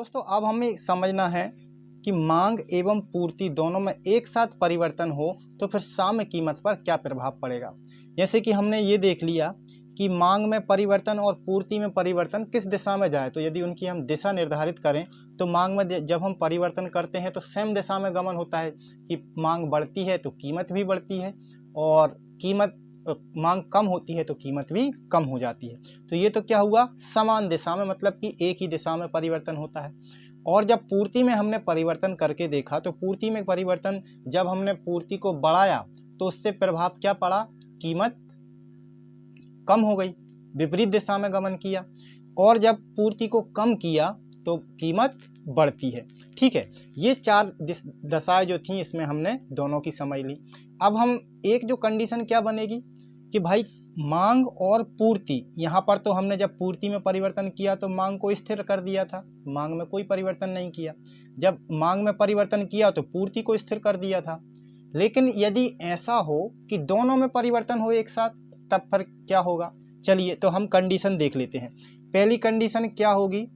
दोस्तों अब हमें समझना है कि मांग एवं पूर्ति दोनों में एक साथ परिवर्तन हो तो फिर साम्य कीमत पर क्या प्रभाव पड़ेगा। जैसे कि हमने ये देख लिया कि मांग में परिवर्तन और पूर्ति में परिवर्तन किस दिशा में जाए, तो यदि उनकी हम दिशा निर्धारित करें तो मांग में जब हम परिवर्तन करते हैं तो सेम दिशा में गमन होता है कि मांग बढ़ती है तो कीमत भी बढ़ती है और मांग कम होती है तो कीमत भी कम हो जाती है। तो ये तो क्या हुआ, समान दिशा में, मतलब कि एक ही दिशा में परिवर्तन होता है। और जब पूर्ति में हमने परिवर्तन करके देखा तो पूर्ति में परिवर्तन जब हमने पूर्ति को बढ़ाया तो उससे प्रभाव क्या पड़ा, कीमत कम हो गई, विपरीत दिशा में गमन किया। और जब पूर्ति को कम किया तो कीमत बढ़ती है। ठीक है, ये चार दशाएं जो थी इसमें हमने दोनों की समझ ली। अब हम एक जो कंडीशन क्या बनेगी कि भाई मांग और पूर्ति, यहाँ पर तो हमने जब पूर्ति में परिवर्तन किया तो मांग को स्थिर कर दिया था, मांग में कोई परिवर्तन नहीं किया। जब मांग में परिवर्तन किया तो पूर्ति को स्थिर कर दिया था। लेकिन यदि ऐसा हो कि दोनों में परिवर्तन हो एक साथ तब फिर क्या होगा, चलिए तो हम कंडीशन देख लेते हैं। पहली कंडीशन क्या होगी,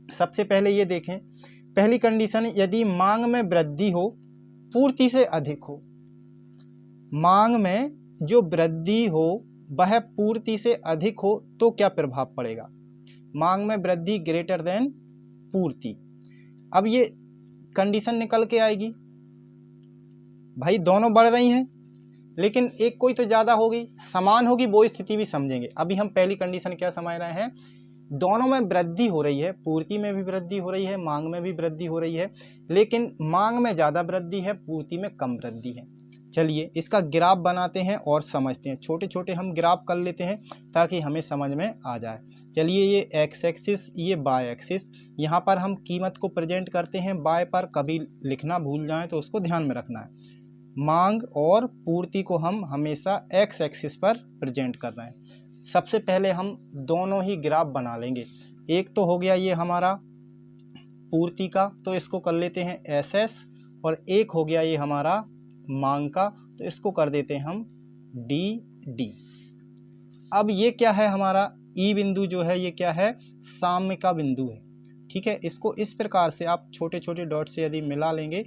सबसे पहले ये देखें। पहली कंडीशन, यदि मांग में वृद्धि हो पूर्ति से अधिक हो, मांग में जो वृद्धि हो वह पूर्ति से अधिक हो तो क्या प्रभाव पड़ेगा, मांग में वृद्धि ग्रेटर देन पूर्ति। अब ये कंडीशन निकल के आएगी, भाई दोनों बढ़ रही हैं लेकिन एक कोई तो ज़्यादा होगी, समान होगी, वो स्थिति भी समझेंगे। अभी हम पहली कंडीशन क्या समझ रहे हैं, दोनों में वृद्धि हो रही है, पूर्ति में भी वृद्धि हो रही है, मांग में भी वृद्धि हो रही है, लेकिन मांग में ज़्यादा वृद्धि है, पूर्ति में कम वृद्धि है। चलिए इसका ग्राफ बनाते हैं और समझते हैं। छोटे छोटे हम ग्राफ कर लेते हैं ताकि हमें समझ में आ जाए। चलिए ये एक्स एक्सिस, ये वाई एक्सिस, यहाँ पर हम कीमत को प्रेजेंट करते हैं वाई पर, कभी लिखना भूल जाएं तो उसको ध्यान में रखना है। मांग और पूर्ति को हम हमेशा एक्स एक्सिस पर प्रेजेंट कर रहे हैं। सबसे पहले हम दोनों ही ग्राफ बना लेंगे। एक तो हो गया ये हमारा पूर्ति का, तो इसको कर लेते हैं एस एस, और एक हो गया ये हमारा मांग का, तो इसको कर देते हैं हम डी डी। अब ये क्या है, हमारा ई बिंदु जो है ये क्या है, साम्य का बिंदु है। ठीक है, इसको इस प्रकार से आप छोटे छोटे डॉट से यदि मिला लेंगे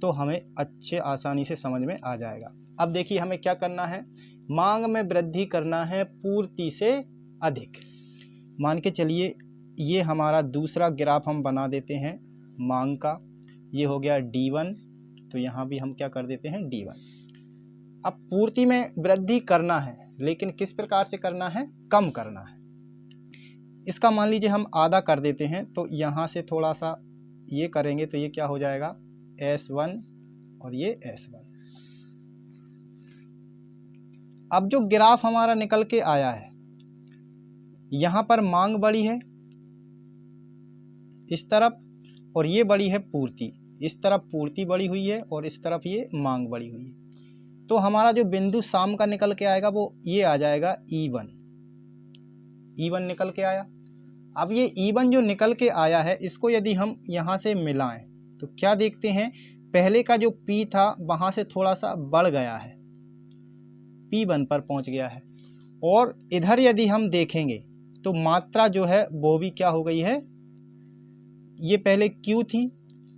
तो हमें अच्छे आसानी से समझ में आ जाएगा। अब देखिए हमें क्या करना है, मांग में वृद्धि करना है पूर्ति से अधिक। मान के चलिए ये हमारा दूसरा ग्राफ हम बना देते हैं मांग का, ये हो गया D1, तो यहाँ भी हम क्या कर देते हैं D1। अब पूर्ति में वृद्धि करना है लेकिन किस प्रकार से करना है, कम करना है। इसका मान लीजिए हम आधा कर देते हैं, तो यहाँ से थोड़ा सा ये करेंगे तो ये क्या हो जाएगा S1 और ये S1। अब जो ग्राफ हमारा निकल के आया है, यहाँ पर मांग बड़ी है इस तरफ और ये बड़ी है पूर्ति, इस तरफ पूर्ति बड़ी हुई है और इस तरफ ये मांग बड़ी हुई है। तो हमारा जो बिंदु शाम का निकल के आएगा वो ये आ जाएगा E1। E1 निकल के आया। अब ये E1 जो निकल के आया है इसको यदि हम यहाँ से मिलाएं तो क्या देखते हैं, पहले का जो P था वहाँ से थोड़ा सा बढ़ गया है, P1 पर पहुँच गया है। और इधर यदि हम देखेंगे तो मात्रा जो है वो भी क्या हो गई है, ये पहले Q थी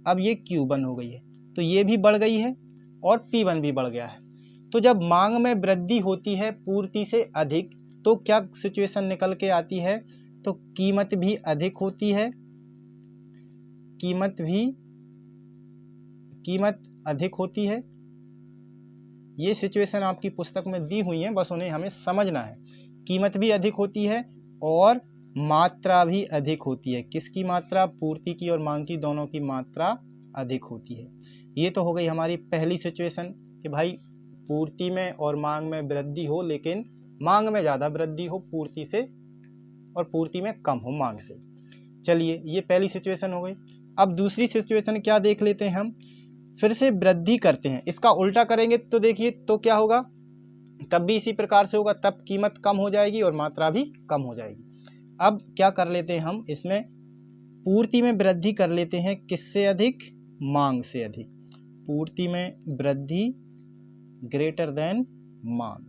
अब ये Q1 हो गई है, तो ये भी बढ़ गई है और P1 भी बढ़ गया है। तो जब मांग में वृद्धि होती है पूर्ति से अधिक तो क्या सिचुएशन निकल के आती है, तो कीमत भी अधिक होती है, कीमत अधिक होती है। ये सिचुएशन आपकी पुस्तक में दी हुई है, बस उन्हें हमें समझना है। कीमत भी अधिक होती है और मात्रा भी अधिक होती है। किसकी मात्रा, पूर्ति की और मांग की, दोनों की मात्रा अधिक होती है। ये तो हो गई हमारी पहली सिचुएशन कि भाई पूर्ति में और मांग में वृद्धि हो लेकिन मांग में ज़्यादा वृद्धि हो पूर्ति से और पूर्ति में कम हो मांग से। चलिए ये पहली सिचुएशन हो गई। अब दूसरी सिचुएशन क्या देख लेते हैं हम, फिर से वृद्धि करते हैं, इसका उल्टा करेंगे तो देखिए तो क्या होगा, तब भी इसी प्रकार से होगा, तब कीमत कम हो जाएगी और मात्रा भी कम हो जाएगी। अब क्या कर लेते हैं हम, इसमें पूर्ति में वृद्धि कर लेते हैं, किससे अधिक, मांग से अधिक। पूर्ति में वृद्धि ग्रेटर देन मांग,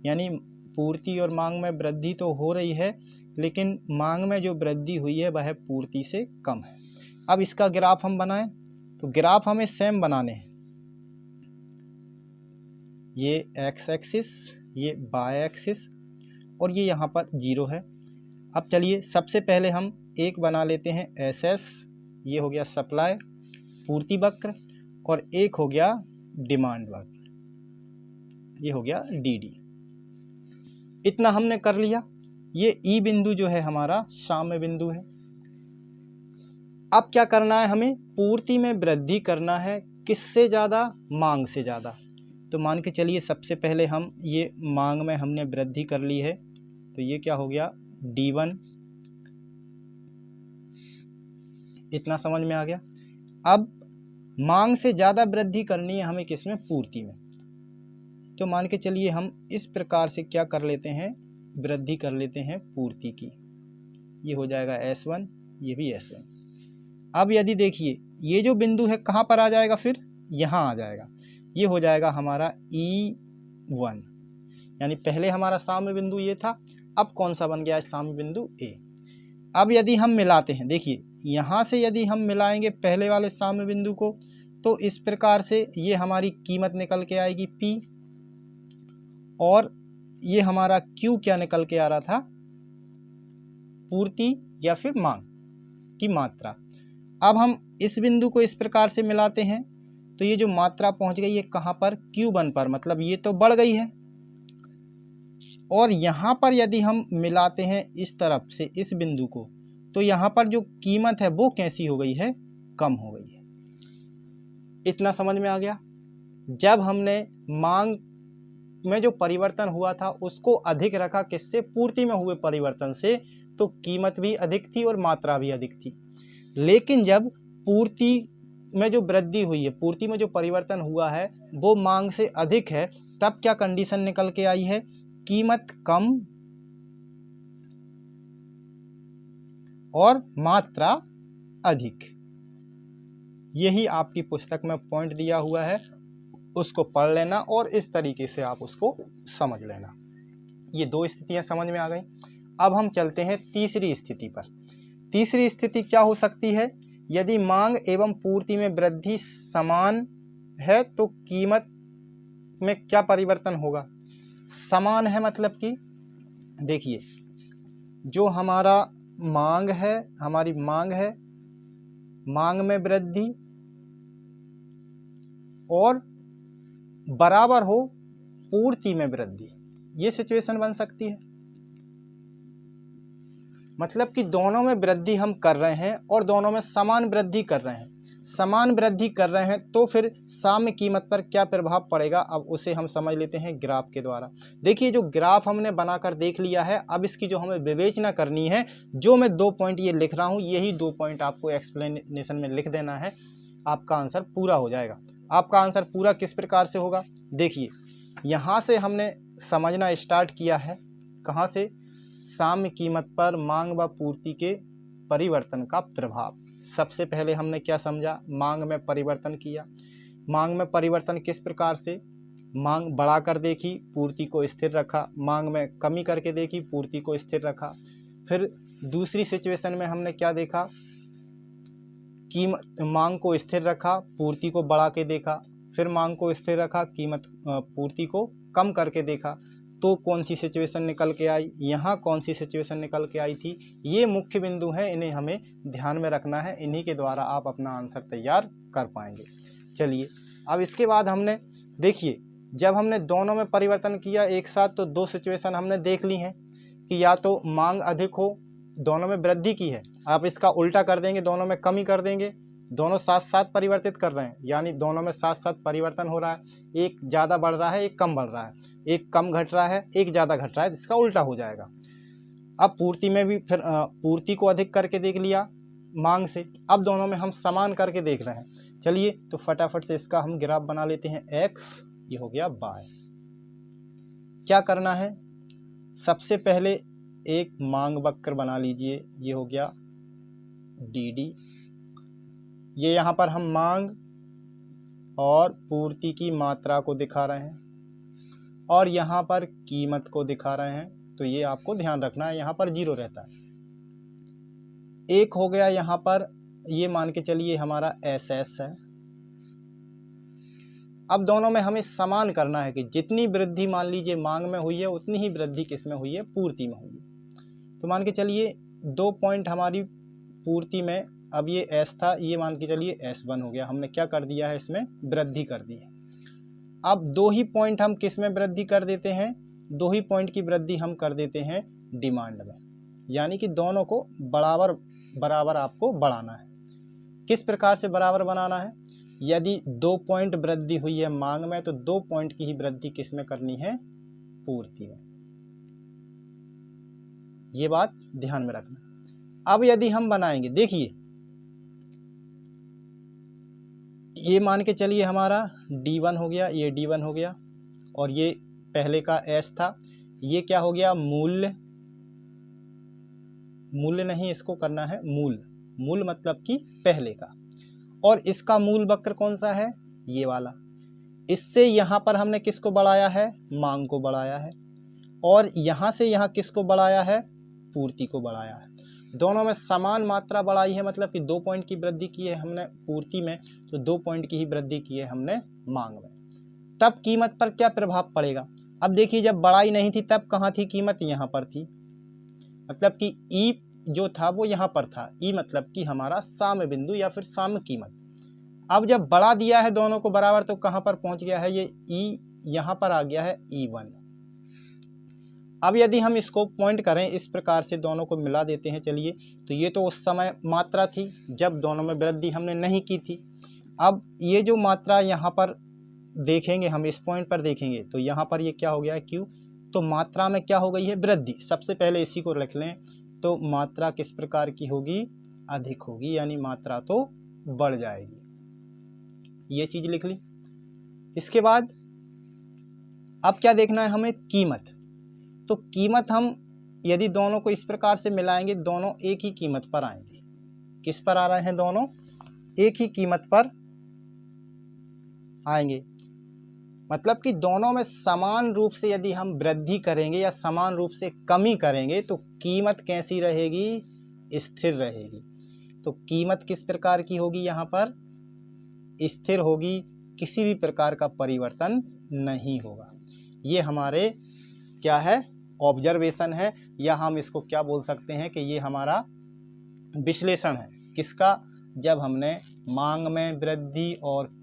यानी पूर्ति और मांग में वृद्धि तो हो रही है लेकिन मांग में जो वृद्धि हुई है वह पूर्ति से कम है। अब इसका ग्राफ हम बनाएं तो ग्राफ हमें सेम बनाने हैं। ये एक्स एक्सिस, ये वाई एक्सिस और ये यहाँ पर 0 है। अब चलिए सबसे पहले हम एक बना लेते हैं एस एस, ये हो गया सप्लाई पूर्ति वक्र, और एक हो गया डिमांड वक्र, ये हो गया डी डी। इतना हमने कर लिया। ये ई बिंदु जो है हमारा साम्य बिंदु है। अब क्या करना है, हमें पूर्ति में वृद्धि करना है। किससे ज़्यादा? मांग से ज़्यादा। तो मान के चलिए सबसे पहले हम ये मांग में हमने वृद्धि कर ली है, तो ये क्या हो गया D1। इतना समझ में आ गया। अब मांग से ज़्यादा वृद्धि करनी है हमें किसमें? पूर्ति में। तो मान के चलिए हम इस प्रकार से क्या कर लेते हैं, वृद्धि कर लेते हैं पूर्ति की। ये हो जाएगा S1, ये भी S1। अब यदि देखिए ये जो बिंदु है कहाँ पर आ जाएगा, फिर यहाँ आ जाएगा। ये हो जाएगा हमारा E1, यानी पहले हमारा साम्य बिंदु ये था, अब कौन सा बन गया है? साम्य बिंदु A। अब यदि हम मिलाते हैं, देखिए यहाँ से यदि हम मिलाएंगे पहले वाले साम्य बिंदु को, तो इस प्रकार से ये हमारी कीमत निकल के आएगी P, और ये हमारा Q क्या निकल के आ रहा था? पूर्ति या फिर मांग की मात्रा। अब हम इस बिंदु को इस प्रकार से मिलाते हैं, तो ये जो मात्रा पहुंच गई है कहाँ पर? Q1 पर, मतलब ये तो बढ़ गई है। और यहाँ पर यदि हम मिलाते हैं इस तरफ से इस बिंदु को, तो यहाँ पर जो कीमत है वो कैसी हो गई है? कम हो गई है। इतना समझ में आ गया। जब हमने मांग में जो परिवर्तन हुआ था उसको अधिक रखा, किससे? पूर्ति में हुए परिवर्तन से, तो कीमत भी अधिक थी और मात्रा भी अधिक थी। लेकिन जब पूर्ति में जो वृद्धि हुई है, पूर्ति में जो परिवर्तन हुआ है वो मांग से अधिक है, तब क्या कंडीशन निकल के आई है? कीमत कम और मात्रा अधिक। यही आपकी पुस्तक में पॉइंट दिया हुआ है, उसको पढ़ लेना और इस तरीके से आप उसको समझ लेना। ये दो स्थितियां समझ में आ गई। अब हम चलते हैं तीसरी स्थिति पर। तीसरी स्थिति क्या हो सकती है? यदि मांग एवं पूर्ति में वृद्धि समान है तो कीमत में क्या परिवर्तन होगा? समान है मतलब कि देखिए जो हमारा मांग है, हमारी मांग है, मांग में वृद्धि और बराबर हो पूर्ति में वृद्धि, ये सिचुएशन बन सकती है। मतलब कि दोनों में वृद्धि हम कर रहे हैं और दोनों में समान वृद्धि कर रहे हैं। समान वृद्धि कर रहे हैं तो फिर साम्य कीमत पर क्या प्रभाव पड़ेगा, अब उसे हम समझ लेते हैं ग्राफ के द्वारा। देखिए जो ग्राफ हमने बनाकर देख लिया है, अब इसकी जो हमें विवेचना करनी है, जो मैं 2 पॉइंट ये लिख रहा हूँ, यही 2 पॉइंट आपको एक्सप्लेनेशन में लिख देना है, आपका आंसर पूरा हो जाएगा। आपका आंसर पूरा किस प्रकार से होगा? देखिए यहाँ से हमने समझना स्टार्ट किया है, कहाँ से? साम्य कीमत पर मांग व पूर्ति के परिवर्तन का प्रभाव। सबसे पहले हमने क्या समझा? मांग में परिवर्तन किया। मांग में परिवर्तन किस प्रकार से? मांग बढ़ाकर देखी, पूर्ति को स्थिर रखा। मांग में कमी करके देखी, पूर्ति को स्थिर रखा। फिर दूसरी सिचुएशन में हमने क्या देखा? कीमत मांग को स्थिर रखा, पूर्ति को बढ़ा के देखा। फिर मांग को स्थिर रखा, कीमत पूर्ति को कम करके देखा। तो कौन सी सिचुएशन निकल के आई? यहाँ कौन सी सिचुएशन निकल के आई थी? ये मुख्य बिंदु हैं, इन्हें हमें ध्यान में रखना है। इन्हीं के द्वारा आप अपना आंसर तैयार कर पाएंगे। चलिए अब इसके बाद हमने देखिए जब हमने दोनों में परिवर्तन किया एक साथ, तो 2 सिचुएशन हमने देख ली हैं कि या तो मांग अधिक हो, दोनों में वृद्धि की है, आप इसका उल्टा कर देंगे, दोनों में कमी कर देंगे। दोनों साथ साथ परिवर्तित कर रहे हैं, यानी दोनों में साथ साथ परिवर्तन हो रहा है। एक ज़्यादा बढ़ रहा है, एक कम बढ़ रहा है, एक कम घट रहा है, एक ज़्यादा घट रहा है, इसका उल्टा हो जाएगा। अब पूर्ति में भी फिर पूर्ति को अधिक करके देख लिया मांग से, अब दोनों में हम समान करके देख रहे हैं। चलिए तो फटाफट से इसका हम ग्राफ बना लेते हैं। एक्स, ये हो गया वाई। क्या करना है? सबसे पहले एक मांग वक्र बना लीजिए, ये हो गया डी डी। ये यहाँ पर हम मांग और पूर्ति की मात्रा को दिखा रहे हैं और यहाँ पर कीमत को दिखा रहे हैं। तो ये आपको ध्यान रखना है, यहाँ पर 0 रहता है। एक हो गया यहाँ पर, ये मान के चलिए हमारा SS है। अब दोनों में हमें समान करना है कि जितनी वृद्धि मान लीजिए मांग में हुई है उतनी ही वृद्धि किस में हुई है, पूर्ति में हुई है। तो मान के चलिए 2 पॉइंट हमारी पूर्ति में, अब ये S था, ये मान के चलिए S1 हो गया। हमने क्या कर दिया है, इसमें वृद्धि कर दी है। अब 2 ही पॉइंट हम किस में वृद्धि कर देते हैं, 2 ही पॉइंट की वृद्धि हम कर देते हैं डिमांड में, यानी कि दोनों को बराबर बराबर आपको बढ़ाना है। किस प्रकार से बराबर बनाना है, यदि 2 पॉइंट वृद्धि हुई है मांग में तो 2 पॉइंट की ही वृद्धि किस में करनी है, पूर्ति में। ये बात ध्यान में रखना। अब यदि हम बनाएंगे, देखिए ये मान के चलिए हमारा D1 हो गया, ये D1 हो गया, और ये पहले का S था, ये क्या हो गया, मूल्य, मूल्य नहीं इसको करना है मूल, मूल मतलब कि पहले का, और इसका मूल वक्र कौन सा है, ये वाला। इससे यहाँ पर हमने किसको बढ़ाया है, मांग को बढ़ाया है, और यहाँ से यहाँ किसको बढ़ाया है, पूर्ति को बढ़ाया है। दोनों में समान मात्रा बढ़ाई है, मतलब कि 2 पॉइंट की वृद्धि की है हमने पूर्ति में, तो 2 पॉइंट की ही वृद्धि की है हमने मांग में। तब कीमत पर क्या प्रभाव पड़ेगा, अब देखिए जब बढ़ाई नहीं थी तब कहाँ थी कीमत, यहाँ पर थी, मतलब कि ई जो था वो यहाँ पर था, ई मतलब कि हमारा साम्य बिंदु या फिर साम्य कीमत। अब जब बढ़ा दिया है दोनों को बराबर तो कहाँ पर पहुंच गया है, ये ई यहाँ पर आ गया है E1। अब यदि हम इसको पॉइंट करें इस प्रकार से, दोनों को मिला देते हैं चलिए, तो ये तो उस समय मात्रा थी जब दोनों में वृद्धि हमने नहीं की थी। अब ये जो मात्रा यहाँ पर देखेंगे, हम इस पॉइंट पर देखेंगे तो यहाँ पर ये क्या हो गया है, Q, तो मात्रा में क्या हो गई है, वृद्धि। सबसे पहले इसी को रख लें, तो मात्रा किस प्रकार की होगी, अधिक होगी, यानी मात्रा तो बढ़ जाएगी, ये चीज लिख ली। इसके बाद अब क्या देखना है हमें, कीमत। तो कीमत हम यदि दोनों को इस प्रकार से मिलाएंगे, दोनों एक ही कीमत पर आएंगे। किस पर आ रहे हैं, दोनों एक ही कीमत पर आएंगे, मतलब कि दोनों में समान रूप से यदि हम वृद्धि करेंगे या समान रूप से कमी करेंगे तो कीमत कैसी रहेगी, स्थिर रहेगी। तो कीमत किस प्रकार की होगी, यहाँ पर स्थिर होगी, किसी भी प्रकार का परिवर्तन नहीं होगा। ये हमारे क्या है, ऑब्जर्वेशन है, या हम इसको क्या बोल सकते हैं कि ये हमारा विश्लेषण है। किसका, जब हमने मांग में वृद्धि और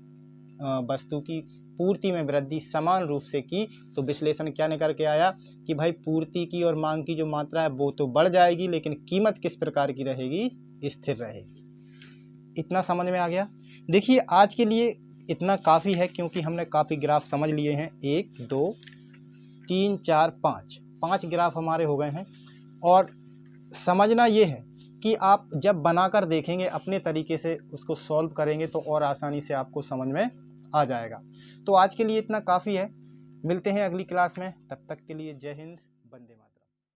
वस्तु की पूर्ति में वृद्धि समान रूप से की, तो विश्लेषण क्या निकल के आया कि भाई पूर्ति की और मांग की जो मात्रा है वो तो बढ़ जाएगी, लेकिन कीमत किस प्रकार की रहेगी, स्थिर रहेगी। इतना समझ में आ गया। देखिए आज के लिए इतना काफ़ी है, क्योंकि हमने काफ़ी ग्राफ समझ लिए हैं, 1 2 3 4 5 ग्राफ हमारे हो गए हैं। और समझना ये है कि आप जब बनाकर देखेंगे, अपने तरीके से उसको सॉल्व करेंगे तो और आसानी से आपको समझ में आ जाएगा। तो आज के लिए इतना काफ़ी है, मिलते हैं अगली क्लास में, तब तक के लिए जय हिंद, वंदे मातरम।